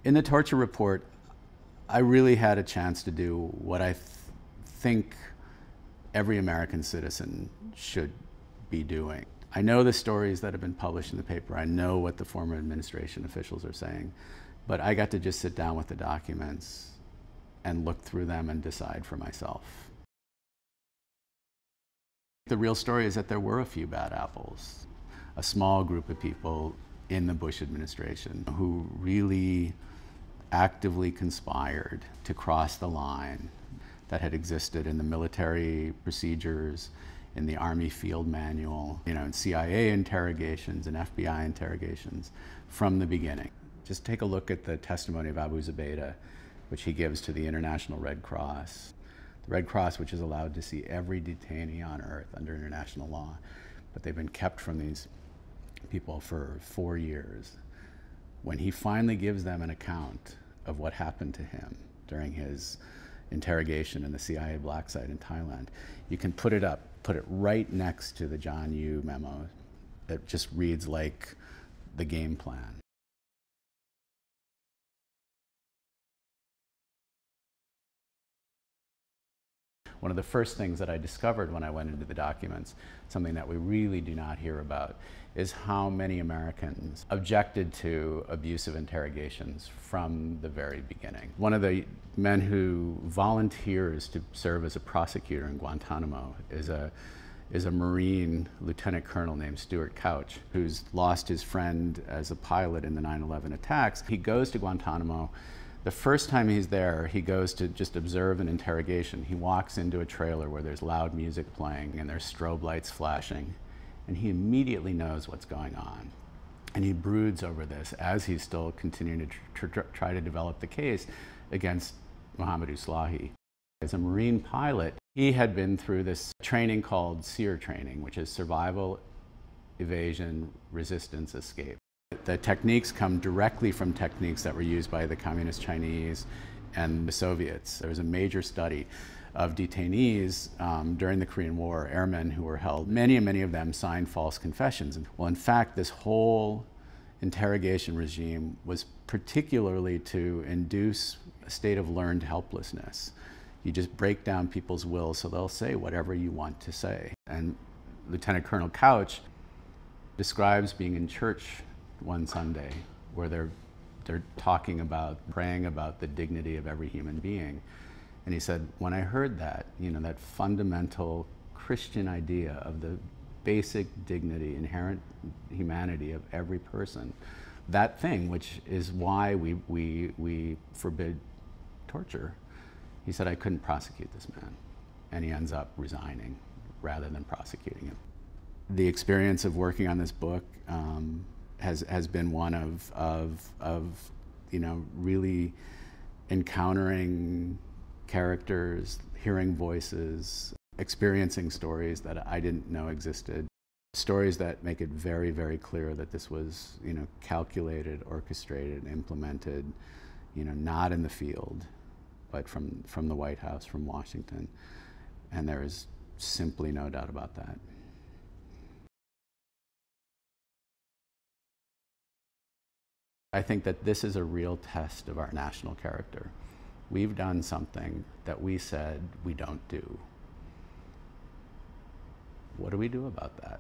In the torture report, I really had a chance to do what I think every American citizen should be doing. I know the stories that have been published in the paper. I know what the former administration officials are saying, but I got to just sit down with the documents and look through them and decide for myself. The real story is that there were a few bad apples, a small group of people in the Bush administration who really actively conspired to cross the line that had existed in the military procedures, in the Army field manual, in CIA interrogations and FBI interrogations from the beginning. Just take a look at the testimony of Abu Zubaydah, which he gives to the International Red Cross. The Red Cross, which is allowed to see every detainee on earth under international law, but they've been kept from these people for 4 years. When he finally gives them an account of what happened to him during his interrogation in the CIA black site in Thailand, you can put it right next to the John Yoo memo. It just reads like the game plan. One of the first things that I discovered when I went into the documents, something that we really do not hear about, is how many Americans objected to abusive interrogations from the very beginning. One of the men who volunteers to serve as a prosecutor in Guantánamo is a Marine lieutenant colonel named Stuart Couch, who's lost his friend as a pilot in the 9/11 attacks. He goes to Guantánamo. The first time he's there, he goes to just observe an interrogation. He walks into a trailer where there's loud music playing and there's strobe lights flashing, and he immediately knows what's going on. And he broods over this as he's still continuing to try to develop the case against Mohammed Slahi. As a Marine pilot, he had been through this training called SEER training, which is survival, evasion, resistance, escape. The techniques come directly from techniques that were used by the Communist Chinese and the Soviets. There was a major study of detainees during the Korean War, airmen who were held. Many of them signed false confessions. Well, in fact, this whole interrogation regime was particularly to induce a state of learned helplessness. You just break down people's wills so they'll say whatever you want to say. And Lieutenant Colonel Couch describes being in church one Sunday where they're talking about, praying about the dignity of every human being. And he said, when I heard that, that fundamental Christian idea of the basic dignity, inherent humanity of every person, that thing, which is why we forbid torture, he said, I couldn't prosecute this man. And he ends up resigning rather than prosecuting him. The experience of working on this book has been one of really encountering characters, hearing voices, experiencing stories that I didn't know existed. Stories that make it very, very clear that this was, calculated, orchestrated, implemented, not in the field, but from the White House, from Washington. And there is simply no doubt about that. I think that this is a real test of our national character. We've done something that we said we don't do. What do we do about that?